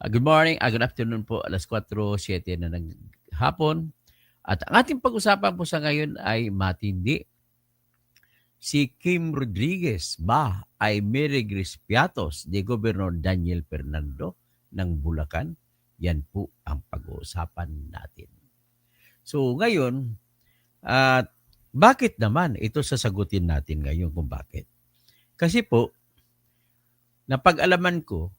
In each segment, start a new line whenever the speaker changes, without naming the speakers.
Good morning, good afternoon po. Alas 4:07 na ng hapon. At ang ating pag-usapan po sa ngayon ay matindi. Si Kim Rodriguez ba ay may Piatos de Gobernador Daniel Fernando ng Bulacan? Yan po ang pag-uusapan natin. So ngayon, at bakit naman ito sasagutin natin ngayon kung bakit? Kasi po, napag-alaman ko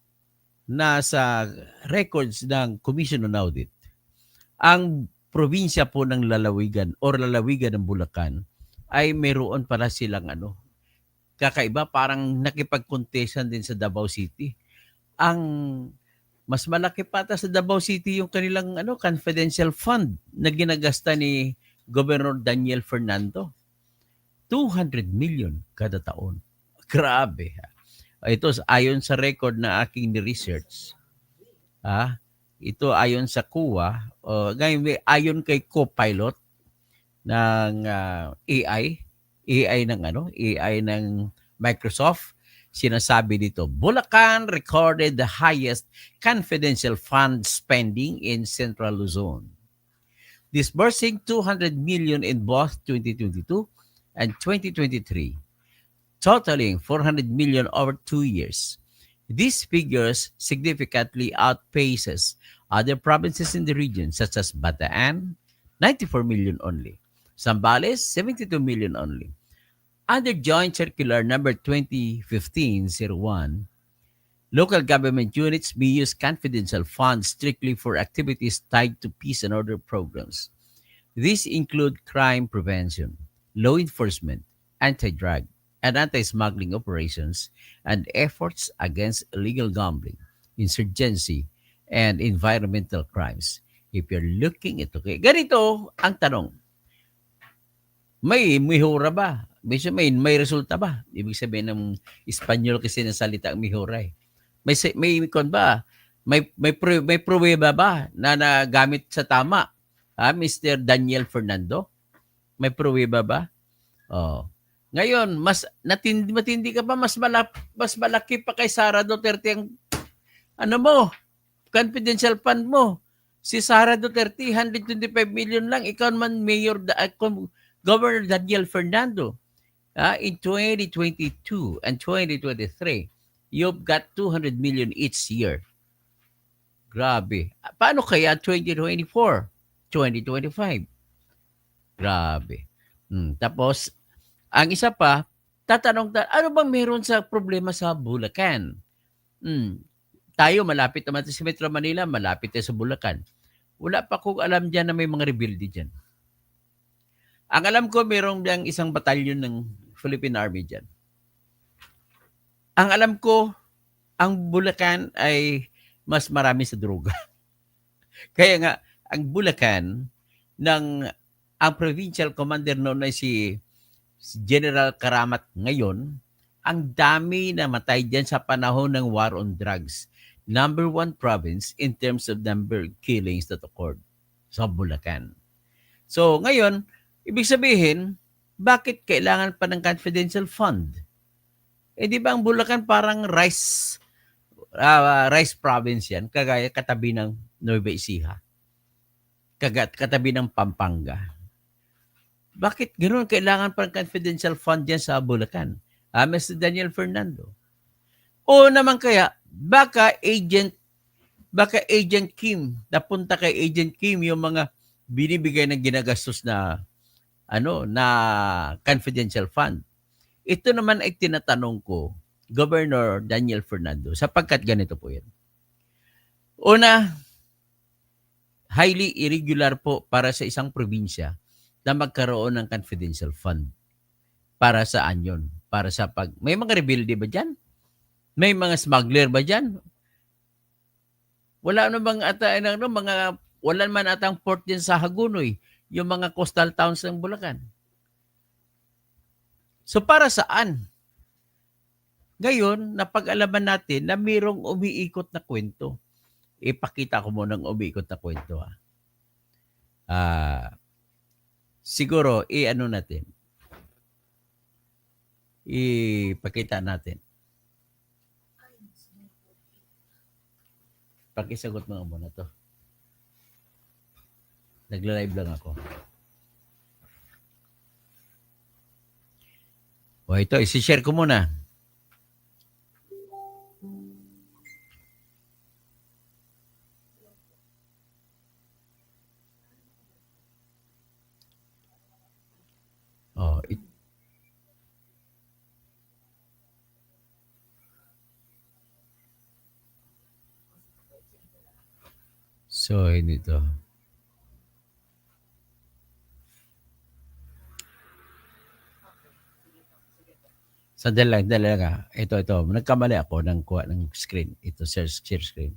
na sa records ng Commission on Audit, ang probinsya po ng Lalawigan or Lalawigan ng Bulacan ay mayroon pala silang kakaiba, parang nakipag-contestan din sa Davao City. Ang mas malaki pa ata sa Davao City yung kanilang confidential fund na ginagasta ni Governor Daniel Fernando. 200 million kada taon. Grabe. Ito ayon sa record na aking ni-research. Ito ayon sa CUA, ngayon ayon kay Copilot ng AI ng Microsoft, sinasabi dito, Bulacan recorded the highest confidential fund spending in Central Luzon, disbursing 200 million in both 2022 and 2023, totaling 400 million over 2 years. These figures significantly outpaces other provinces in the region such as Bataan, 94 million only, Zambales, 72 million only. Under Joint Circular number 2015-01, local government units may use confidential funds strictly for activities tied to peace and order programs. These include crime prevention, law enforcement, anti-drug, and anti-smuggling operations, and efforts against illegal gambling, insurgency, and environmental crimes. If you're looking at ganito ang tanong, may mihura ba? May resulta ba? Ibig sabihin ng Espanyol kasi ng salita ang mihura eh. May kon ba? May pruweba ba na nagamit sa tama? Mr. Daniel Fernando? May pruweba ba? Oh. Ngayon, matindi ka pa, mas malaki pa kay Sara Duterte ang confidential fund mo. Si Sara Duterte, 125 million lang. Ikaw man, Governor Daniel Fernando. In 2022 and 2023, you've got 200 million each year. Grabe. Paano kaya 2024, 2025? Grabe. Tapos, ang isa pa, ano bang meron sa problema sa Bulacan? Tayo, malapit naman sa Metro Manila, malapit tayo sa Bulacan. Wala pa kong alam dyan na may mga rebuilde dyan. Ang alam ko, mayroong diyang isang batalyon ng Philippine Army dyan. Ang alam ko, ang Bulacan ay mas marami sa droga. Kaya nga, ang Bulacan, ang provincial commander noon ay si General Karamat ngayon, ang dami na matay dyan sa panahon ng war on drugs. Number 1 province in terms of number of killings that occurred sa Bulacan. So ngayon, ibig sabihin, bakit kailangan pa ng confidential fund? Di ba ang Bulacan parang rice province yan, kagaya katabi ng Nueva Ecija, katabi ng Pampanga. Bakit ganoon kailangan pa ng confidential fund dyan sa Bulacan? Mr. Daniel Fernando. O naman kaya, baka Agent Kim, napunta kay Agent Kim yung mga binibigay ng ginagastos na confidential fund. Ito naman ay tinatanong ko, Governor Daniel Fernando, sapagkat ganito po yan. Una, highly irregular po para sa isang probinsya na magkaroon ng confidential fund. Para saan yun? Para sa may mga rebuilde ba dyan? May mga smuggler ba dyan? Wala naman wala man atang port din sa Hagonoy, yung mga coastal towns ng Bulacan. So para saan? Ngayon, napag-alaman natin na mayroong umiikot na kwento. Ipakita ko muna ng umiikot na kwento. Siguro, natin. Ipakita natin. Pakisagot mo nga muna to. Nagla-live lang ako. O ito, isi-share ko muna. Oh, so, hindi to. Sandali lang. Ito. Nagkamali ako ng kuha ng screen. Ito, share screen.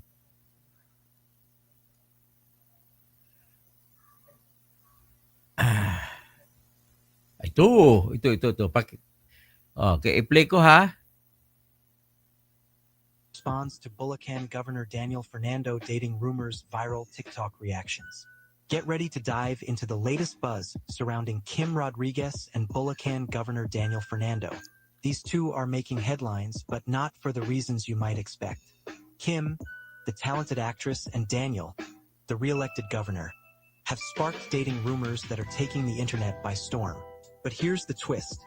Ito. Okay, i-play ko ha.
Responds to Bulacan Governor Daniel Fernando dating rumors, viral TikTok reactions. Get ready to dive into the latest buzz surrounding Kim Rodriguez and Bulacan Governor Daniel Fernando. These two are making headlines, but not for the reasons you might expect. Kim, the talented actress, and Daniel, the re-elected governor, have sparked dating rumors that are taking the internet by storm. But here's the twist.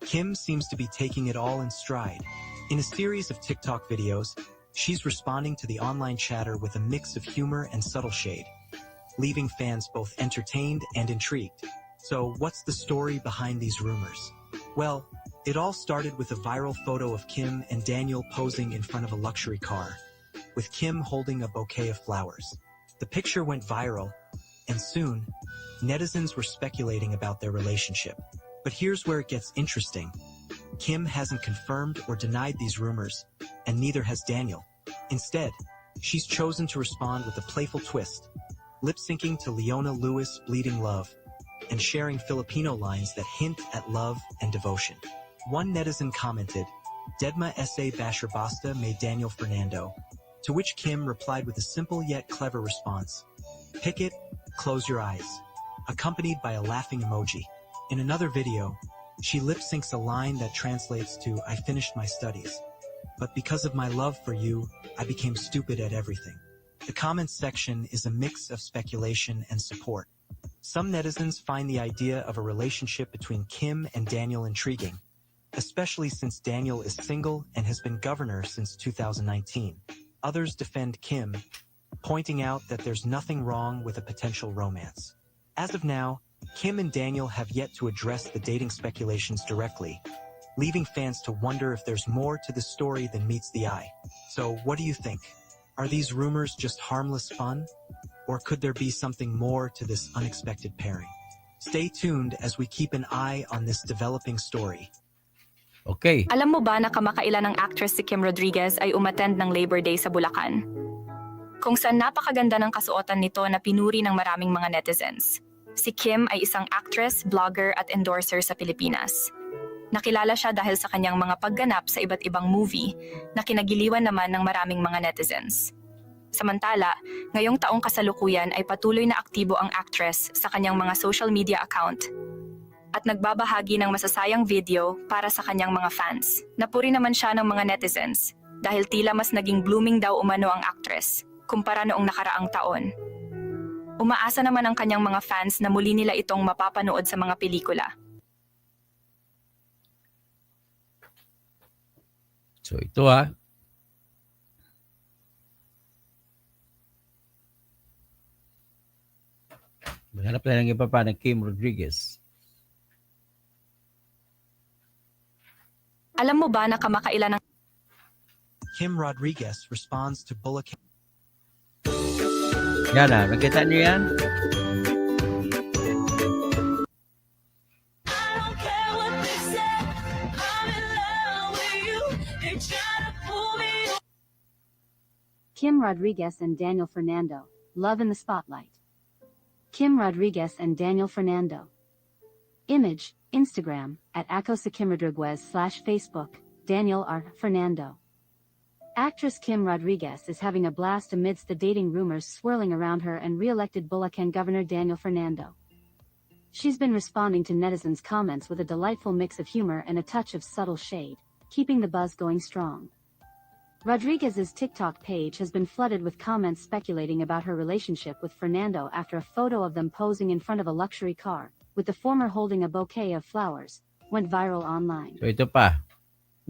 Kim seems to be taking it all in stride. In a series of TikTok videos, she's responding to the online chatter with a mix of humor and subtle shade, leaving fans both entertained and intrigued. So what's the story behind these rumors? Well, it all started with a viral photo of Kim and Daniel posing in front of a luxury car, with Kim holding a bouquet of flowers. The picture went viral, and soon, netizens were speculating about their relationship. But here's where it gets interesting. Kim hasn't confirmed or denied these rumors, and neither has Daniel. Instead, she's chosen to respond with a playful twist, lip-syncing to Leona Lewis' Bleeding Love, and sharing Filipino lines that hint at love and devotion. One netizen commented, "Dedma sa basher basta may Daniel Fernando," to which Kim replied with a simple yet clever response, "Pick it, close your eyes," accompanied by a laughing emoji. In another video, she lip-syncs a line that translates to, "I finished my studies, but because of my love for you, I became stupid at everything." The comments section is a mix of speculation and support. Some netizens find the idea of a relationship between Kim and Daniel intriguing, especially since Daniel is single and has been governor since 2019. Others defend Kim, pointing out that there's nothing wrong with a potential romance. As of now, Kim and Daniel have yet to address the dating speculations directly, leaving fans to wonder if there's more to the story than meets the eye. So what do you think? Are these rumors just harmless fun? Or could there be something more to this unexpected pairing? Stay tuned as we keep an eye on this developing story.
Okay.
Alam mo ba na kamakailan ng actress si Kim Rodriguez ay umattend ng Labor Day sa Bulacan? Kung saan napakaganda ng kasuotan nito na pinuri ng maraming mga netizens. Si Kim ay isang actress, blogger at endorser sa Pilipinas. Nakilala siya dahil sa kanyang mga pagganap sa iba't ibang movie na kinagiliwan naman ng maraming mga netizens. Samantala, ngayong taong kasalukuyan ay patuloy na aktibo ang actress sa kanyang mga social media account at nagbabahagi ng masasayang video para sa kanyang mga fans. Napuri naman siya ng mga netizens dahil tila mas naging blooming daw umano ang actress kumpara noong nakaraang taon. Umaasa naman ang kanyang mga fans na muli nila itong mapapanood sa mga pelikula.
So ito ha. Maghanap tayo ng iba pa ng Kim Rodriguez.
Alam mo ba na kamakailan ng
Kim Rodriguez responds to Bulacan.
Yan ha. Nakita niyo yan?
Kim Rodriguez and Daniel Fernando, love in the spotlight. Kim Rodriguez and Daniel Fernando. Image, Instagram, at Acosa Kim Rodriguez/Facebook, Daniel R. Fernando. Actress Kim Rodriguez is having a blast amidst the dating rumors swirling around her and re-elected Bulacan Governor Daniel Fernando. She's been responding to netizens' comments with a delightful mix of humor and a touch of subtle shade, keeping the buzz going strong. Rodriguez's TikTok page has been flooded with comments speculating about her relationship with Fernando after a photo of them posing in front of a luxury car, with the former holding a bouquet of flowers, went viral online.
So ito pa.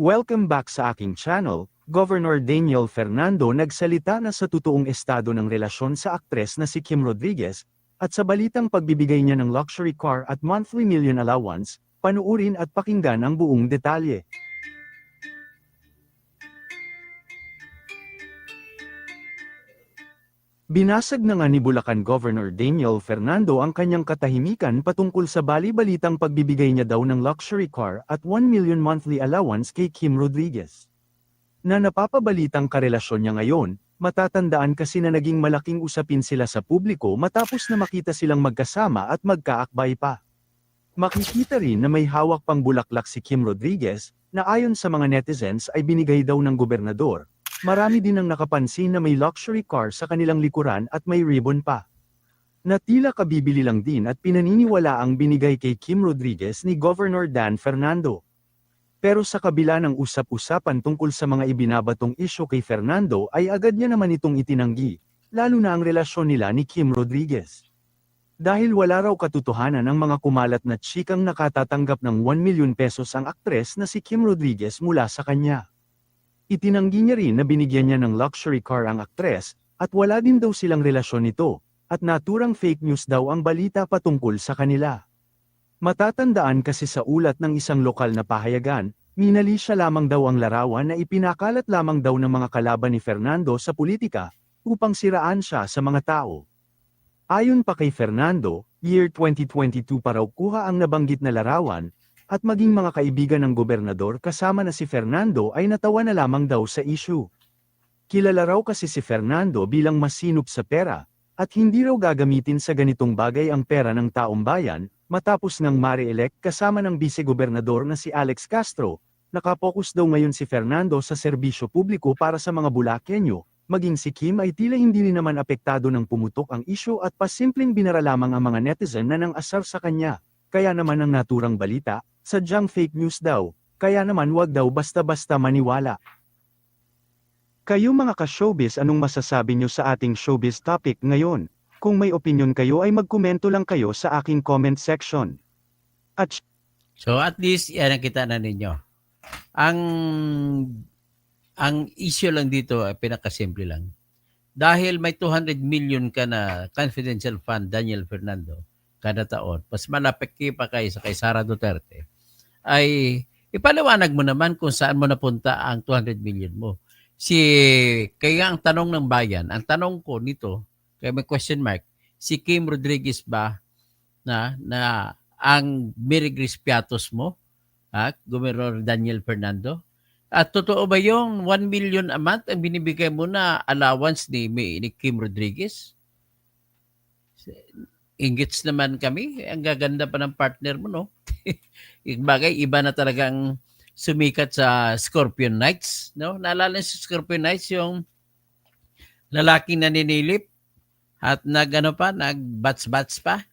Welcome back sa aking channel. Governor Daniel Fernando nagsalita na sa totoong estado ng relasyon sa aktres na si Kim Rodriguez, at sa balitang pagbibigay niya ng luxury car at monthly million allowance. Panuurin at pakinggan ang buong detalye. Binasag na nga ni Bulacan Governor Daniel Fernando ang kanyang katahimikan patungkol sa bali-balitang pagbibigay niya daw ng luxury car at 1 million monthly allowance kay Kim Rodriguez. Na napapabalitang karelasyon niya ngayon, matatandaan kasi na naging malaking usapin sila sa publiko matapos na makita silang magkasama at magkaakbay pa. Makikita rin na may hawak pang bulaklak si Kim Rodriguez, na ayon sa mga netizens ay binigay daw ng gobernador. Marami din ang nakapansin na may luxury car sa kanilang likuran at may ribbon pa. Na tila kabibili lang din at pinaniniwala ang binigay kay Kim Rodriguez ni Governor Dan Fernando. Pero sa kabila ng usap-usapan tungkol sa mga ibinabatong isyu kay Fernando ay agad niya naman itong itinanggi, lalo na ang relasyon nila ni Kim Rodriguez. Dahil wala raw katotohanan ang mga kumalat na tsikang nakatatanggap ng 1 million pesos ang aktres na si Kim Rodriguez mula sa kanya. Itinanggi niya rin na binigyan niya ng luxury car ang aktres, at wala din daw silang relasyon nito, at naturang fake news daw ang balita patungkol sa kanila. Matatandaan kasi sa ulat ng isang lokal na pahayagan, minali siya lamang daw ang larawan na ipinakalat lamang daw ng mga kalaban ni Fernando sa politika, upang siraan siya sa mga tao. Ayon pa kay Fernando, year 2022 pa raw kuha ang nabanggit na larawan, at maging mga kaibigan ng gobernador kasama na si Fernando ay natawa na lamang daw sa issue. Kilala raw kasi si Fernando bilang masinop sa pera, at hindi raw gagamitin sa ganitong bagay ang pera ng taong bayan, matapos ngang ma-re-elect kasama ng vice-gobernador na si Alex Castro. Nakapokus daw ngayon si Fernando sa serbisyo publiko para sa mga Bulakenyo, maging si Kim ay tila hindi rin naman apektado ng pumutok ang issue at pasimpleng binara lamang ang mga netizen na nang asar sa kanya. Kaya naman ang naturang balita, sadyang fake news daw, kaya naman wag daw basta-basta maniwala. Kayo mga ka-showbiz, anong masasabi nyo sa ating showbiz topic ngayon? Kung may opinion kayo ay magkomento lang kayo sa aking comment section. At
So at least yan ang kita na ninyo. Ang issue lang dito ay pinakasimple lang. Dahil may 200 million ka na confidential fund, Daniel Fernando, kada taon, mas malapit pa kay Sara Duterte, ay ipaliwanag mo naman kung saan mo napunta ang 200 million mo. Kaya ang tanong ng bayan, ang tanong ko nito, kaya may question mark, si Kim Rodriguez ba na ang Mirigris Piatos mo, Gobernador Daniel Fernando? At totoo ba yung 1 million a month ang binibigay mo na allowance ni Kim Rodriguez? Ingits naman kami. Ang gaganda pa ng partner mo, no? Bagay, iba na talagang sumikat sa Scorpion Nights, no? Naalala sa Scorpion Nights yung lalaking naninilip at nagbats-bats pa.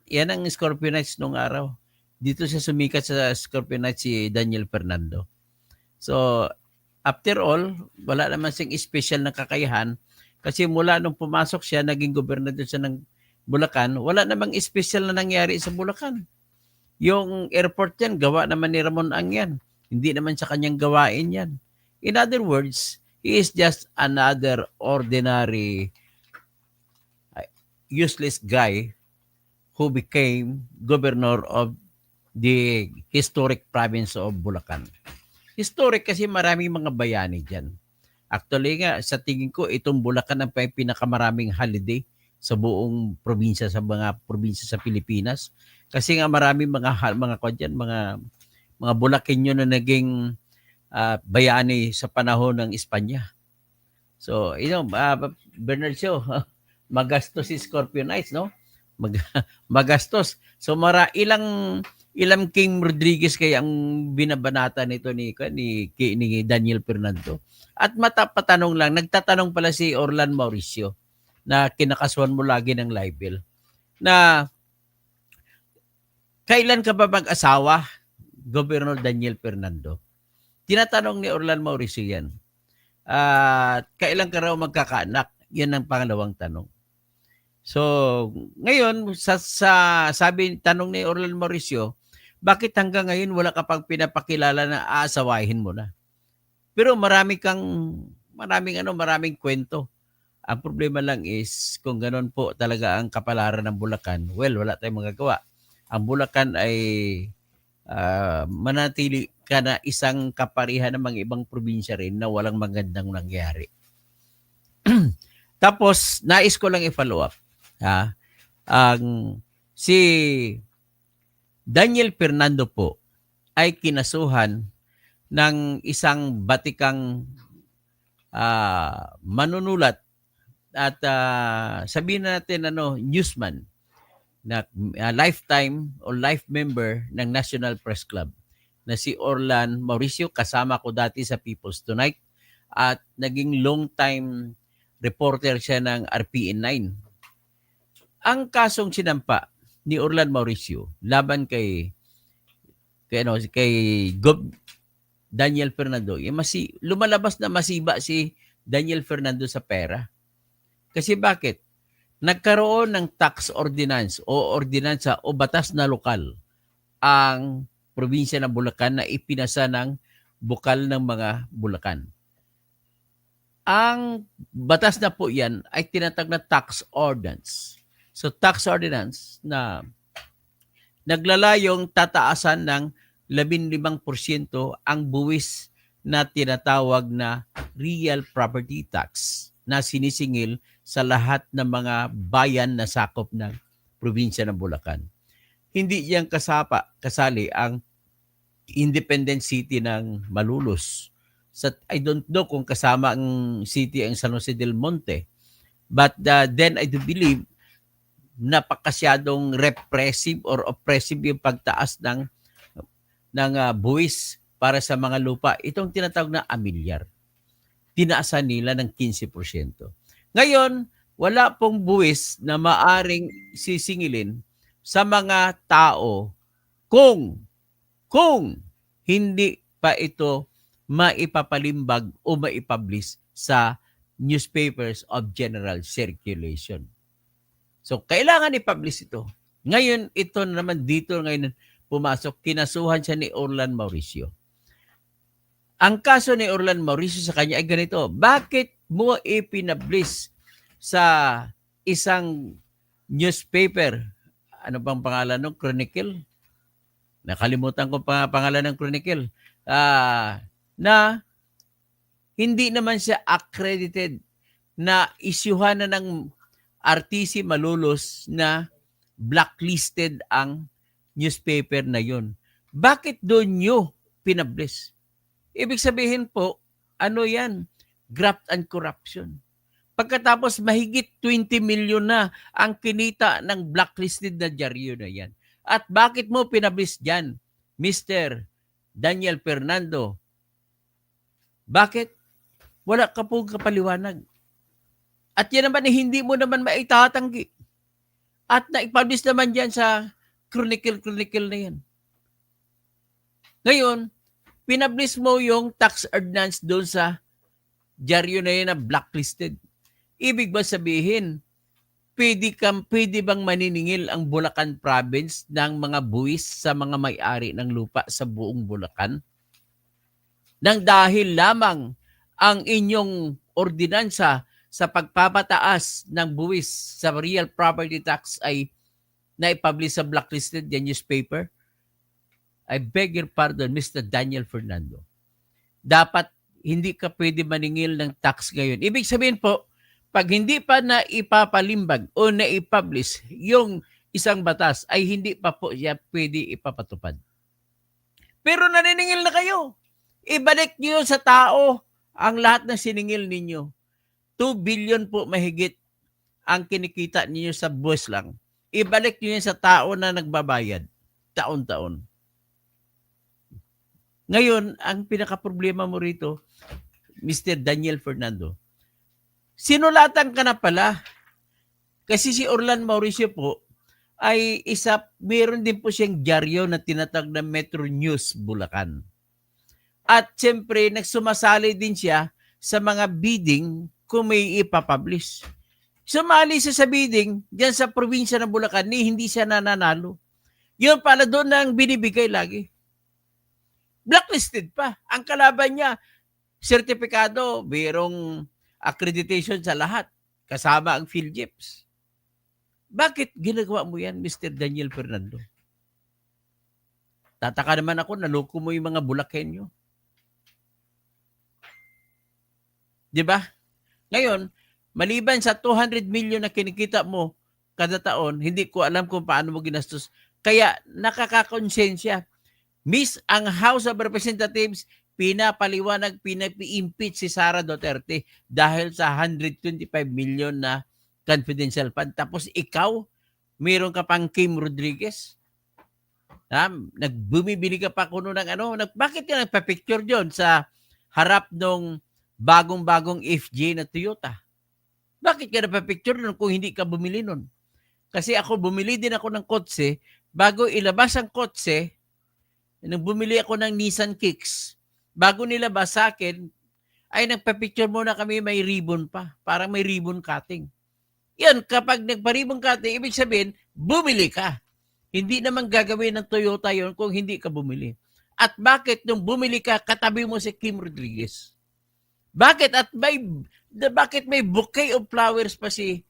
Yan ang Scorpion Nights nung araw. Dito siya sumikat sa Scorpion Nights si Daniel Fernando. So, after all, wala naman siyang special na kakayahan kasi mula nung pumasok siya, naging gobernador siya ng Bulacan, wala namang special na nangyari sa Bulacan. Yung airport yan, gawa naman ni Ramon Ang yan. Hindi naman sa kanyang gawain yan. In other words, he is just another ordinary, useless guy who became governor of the historic province of Bulacan. Historic kasi maraming mga bayani dyan. Actually nga, sa tingin ko, itong Bulacan ang pinakamaraming holiday sa buong probinsya, sa mga probinsya sa Pilipinas. Kasi nga maraming mga Bulakenyo na naging bayani sa panahon ng Espanya. So, Bernard Shaw, magastos si Scorpio Nights, no? Magastos. So, ilang King Rodriguez kaya ang binabanata nito ni Daniel Fernando. At nagtatanong pala si Orlan Mauricio na kinakasuhan mo lagi ng libel na kailan ka ba mag-asawa, Governor Daniel Fernando? Tinatanong ni Orlan Mauricio yan. At kailan ka raw magkakaanak? Yan ang pangalawang tanong. So, ngayon, tanong ni Orlan Mauricio, bakit hanggang ngayon wala ka pang pinapakilala na aasawahin mo na? Pero maraming kwento. Ang problema lang is, kung ganun po talaga ang kapalaran ng Bulacan, well, wala tayong magagawa. Ang Bulacan ay manatili ka na isang kaparihan ng mga ibang probinsya rin na walang magandang nangyari. Tapos, nais ko lang i-follow up. Si Daniel Fernando po ay kinasuhan ng isang batikang manunulat at sabihin natin newsman na lifetime o life member ng National Press Club na si Orlan Mauricio. Kasama ko dati sa People's Tonight at naging long time reporter siya ng RPN 9. Ang kasong sinampa ni Orlan Mauricio laban kay Daniel Fernando, lumalabas na masiba si Daniel Fernando sa pera. Kasi bakit? Nagkaroon ng tax ordinance o ordinansa o batas na lokal ang probinsya ng Bulacan na ipinasa ng bukal ng mga Bulacan. Ang batas na po yan ay tinatag na tax ordinance. So tax ordinance na naglalayong tataasan ng 15% ang buwis na tinatawag na real property tax na sinisingil sa lahat ng mga bayan na sakop ng probinsya ng Bulacan. Hindi yan kasali ang independent city ng Malolos. I don't know kung kasama ang city ang San Jose del Monte. But then I do believe napakasyadong repressive or oppressive yung pagtaas ng buwis para sa mga lupa. Itong tinatawag na amilyar. Tinaasan nila ng 15%. Ngayon, wala pong buwis na maaring sisingilin sa mga tao kung hindi pa ito maipapalimbag o maipublish sa newspapers of general circulation. So, kailangan i-publish ito. Ngayon, ito naman dito ngayon pumasok, kinasuhan siya ni Orlan Mauricio. Ang kaso ni Orlan Mauricio sa kanya ay ganito, bakit mo ipinablish sa isang newspaper? Ano bang pangalan ng Chronicle? Nakalimutan ko pangalan ng Chronicle. Na hindi naman siya accredited na isyuhan na ng RTC Malolos na blacklisted ang newspaper na yun. Bakit doon nyo pinablish? Ibig sabihin po, ano yan? Graft and corruption. Pagkatapos mahigit 20 million na ang kinita ng blacklisted na dyaryo na yan. At bakit mo pinablish dyan, Mr. Daniel Fernando? Bakit? Wala ka pong kapaliwanag. At yan naman hindi mo naman maitatanggi. At naipublish naman dyan sa Chronicle na yan. Ngayon, pinablish mo yung tax ordinance doon sa dyaryo na yan na blacklisted. Ibig ba sabihin, pwede bang maniningil ang Bulacan Province ng mga buwis sa mga may-ari ng lupa sa buong Bulacan? Nang dahil lamang ang inyong ordinansa sa pagpapataas ng buwis sa real property tax ay naipublish sa blacklisted yan newspaper? I beg your pardon, Mr. Daniel Fernando. Dapat hindi ka pwede maningil ng tax ngayon. Ibig sabihin po, pag hindi pa na ipapalimbag o na ipublish yung isang batas, ay hindi pa po siya pwede ipapatupad. Pero naniningil na kayo. Ibalik niyo sa tao ang lahat ng siningil ninyo. 2 billion po mahigit ang kinikita niyo sa buwis lang. Ibalik niyo yan sa tao na nagbabayad taon-taon. Ngayon, ang pinaka-problema mo rito, Mr. Daniel Fernando, sinulatan ka na pala. Kasi si Orlan Mauricio po ay meron din po siyang dyaryo na tinatag na Metro News Bulacan. At siyempre, nagsumasali din siya sa mga bidding kung may ipapublish. Sumali siya sa bidding diyan sa probinsya ng Bulacan, hindi siya nananalo. Yun pala doon na ang binibigay lagi. Blacklisted pa. Ang kalaban niya, sertipikado, mayroong accreditation sa lahat. Kasama ang PhilGips. Bakit ginagawa mo yan, Mr. Daniel Fernando? Tataka naman ako, naloko mo yung mga Bulakenyo. Di ba? Ngayon, maliban sa 200 million na kinikita mo kada taon, hindi ko alam kung paano mo ginastos. Kaya nakakakonsensya. Miss, ang House of Representatives, pinapaliwanag, pinapi-impeach si Sara Duterte dahil sa 125 million na confidential fund. Tapos ikaw, meron ka pang Kim Rodriguez. Nagbumibili ka pa kuno ng ano. Bakit ka nagpa-picture dyan sa harap ng bagong-bagong FJ na Toyota? Bakit ka nagpa-picture nun kung hindi ka bumili nun? Kasi ako, bumili din ako ng kotse. Bago ilabas ang kotse, nung bumili ako ng Nissan Kicks, bago nilabas sa akin, ay nagpa-picture muna kami, may ribbon pa. Parang may ribbon cutting. Yan, kapag nagpa-ribbon cutting, ibig sabihin, bumili ka. Hindi naman gagawin ng Toyota yon kung hindi ka bumili. At bakit nung bumili ka, katabi mo si Kim Rodriguez? Bakit? At bakit may bouquet of flowers pa si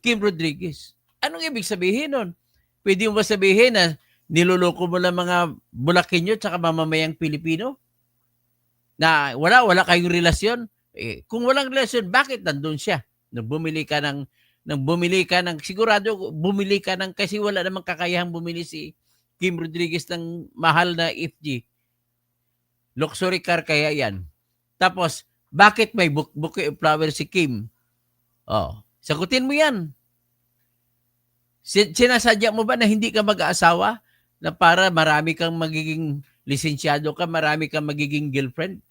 Kim Rodriguez? Anong ibig sabihin nun? Pwede mo ba sabihin na niloloko mo lang mga Bulakenyo at mamamayang Pilipino? Na wala kayong relasyon? Kung walang relasyon, bakit nandun siya? Nang bumili ka ng sigurado bumili ka ng, kasi wala namang kakayahang bumili si Kim Rodriguez ng mahal na FG. Luxury car kaya yan. Tapos, bakit may bouquet of flowers si Kim? Sagutin mo yan. Sinasadya mo ba na hindi ka mag-aasawa? Na para marami kang magiging lisensyado ka, marami kang magiging girlfriend?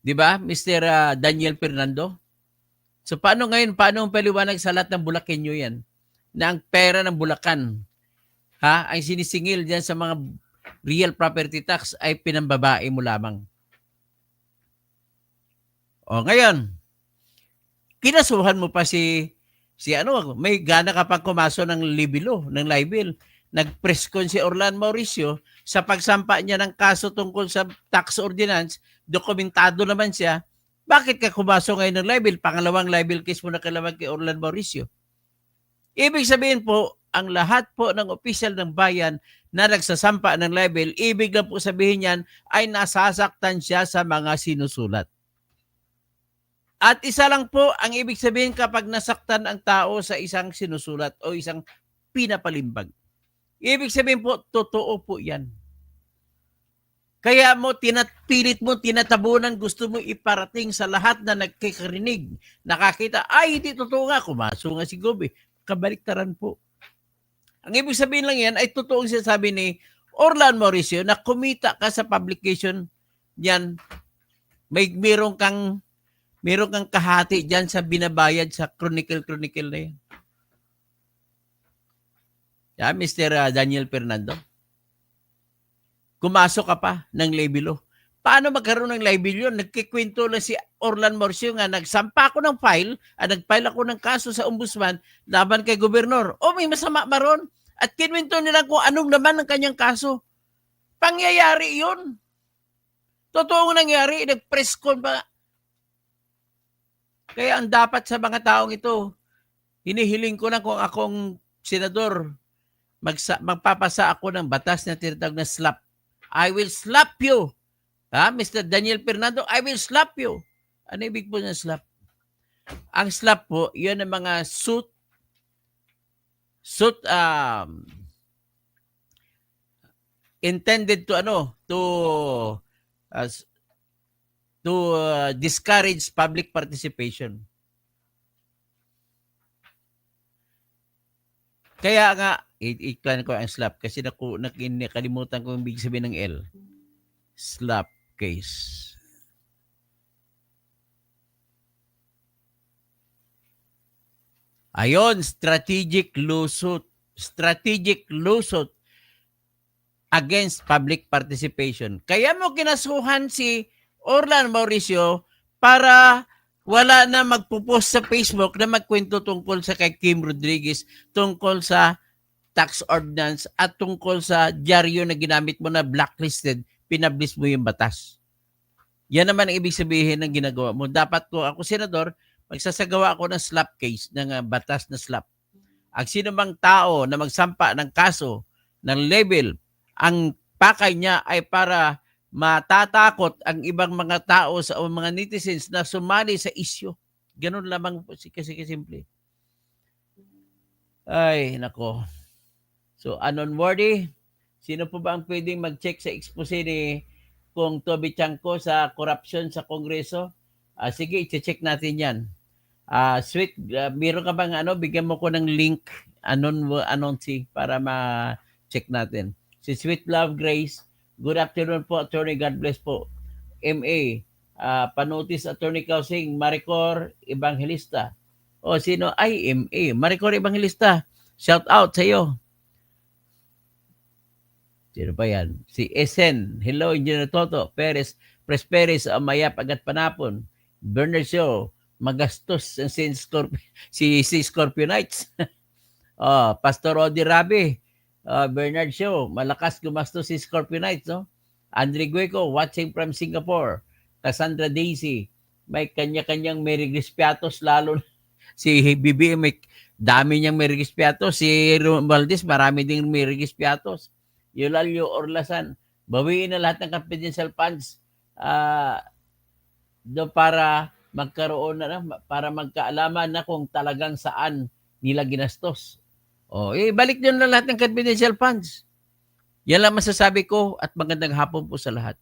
Di ba, Mr. Daniel Fernando? So paano ang paliwanag sa lahat ng Bulakenyo yan? Na ang pera ng Bulacan, ang sinisingil dyan sa mga real property tax ay pinambabae mo lamang. Ngayon, kinasuhan mo pa may gana ka pang kumaso ng libel. Nag-press-con si Orlan Mauricio sa pagsampa niya ng kaso tungkol sa tax ordinance, dokumentado naman siya. Bakit ka kumaso ngayon ng libel? Pangalawang libel case mo na kalaban kay Orlan Mauricio. Ibig sabihin po, ang lahat po ng opisyal ng bayan na nagsasampa ng libel, ibig lang po sabihin yan ay nasasaktan siya sa mga sinusulat. At isa lang po ang ibig sabihin kapag nasaktan ang tao sa isang sinusulat o isang pinapalimbag. Ibig sabihin po, totoo po yan. Kaya pilit mo, tinatabunan, gusto mo iparating sa lahat na nagkikarinig, nakakita, ay, hindi totoo nga, kumaso nga si Gobe. Kabaliktaran po. Ang ibig sabihin lang yan ay totoong sinasabi ni Orlan Mauricio na kumita ka sa publication yan, meron kang kahati dyan sa binabayad sa Chronicle na yan. Mr. Daniel Fernando. Kumasok ka pa ng libelo. Paano magkaroon ng libel yun? Nagkikwento lang si Orlan Mauricio nga, nagsampa ako ng file at nagfile ako ng kaso sa ombudsman laban kay gobernador. May masama maron. At kinwento nila kung anong naman ang kanyang kaso. Pangyayari yun. Totoong nangyari, nag-press con pa. Kaya ang dapat sa mga taong ito, hinihiling ko na kung akong senador, magpapasa ako ng batas na tinatawag na slap. I will slap you. Mr. Daniel Fernando, I will slap you. Ano ibig po ng slap? Ang slap po, yun ang mga suit intended to discourage public participation. Kaya nga, i-plan ko ang slap kasi nakalimutan ko yung big sabihin ng L. Slap case. Ayon, strategic lawsuit. Strategic lawsuit. against public participation. Kaya mo kinasuhan si Orlan Mauricio para wala na magpo-post sa Facebook na magkwento tungkol sa kay Kim Rodriguez, tungkol sa tax ordinance at tungkol sa dyaryo na ginamit mo na blacklisted, pinablis mo yung batas. Yan naman ang ibig sabihin ng ginagawa mo. Dapat ko, ako senador, magsasagawa ako ng slap case, ng batas na slap. Ang sino mang tao na magsampa ng kaso, ng label, ang pakay niya ay para matatakot ang ibang mga tao sa mga netizens na sumali sa isyu. Ganun lamang kasi kasimple. Ay, nako. So, unworthy, sino po ba ang pwedeng mag-check sa expose ni Kung Toby Chanco sa corruption sa Kongreso? Sige, i-check natin yan. Sweet, meron ka bang bigyan mo ko ng link, anonsi para ma-check natin. Si Sweet Love Grace, good afternoon po, Attorney, God bless po. MA, Panotis Attorney Kausing, Maricor Evangelista. O, sino? Ay, MA, Maricor Evangelista. Shout out sa iyo. Sino pa yan? Si Esen. Hello, Engineer Toto. Perez, Presperes, Amayap, Agat Panapon. Bernard Show. Magastos si Scorpionites. Pastor Odi Rabi. Bernard Show. Malakas gumastos si Scorpionites, no? Andre Gueco, watching from Singapore. Cassandra Daisy. May kanya-kanyang Mary Grispiatos, lalo si BBM, may dami niyang Mary Grispiatos. Si Valdez, marami ding Mary Grispiatos. Eulalio Orlasan, bawiin na lahat ng confidential funds para magkaroon na, para magkaalaman na kung talagang saan nila ginastos. Balik nyo na lahat ng confidential funds. Yan lang masasabi ko at magandang hapon po sa lahat.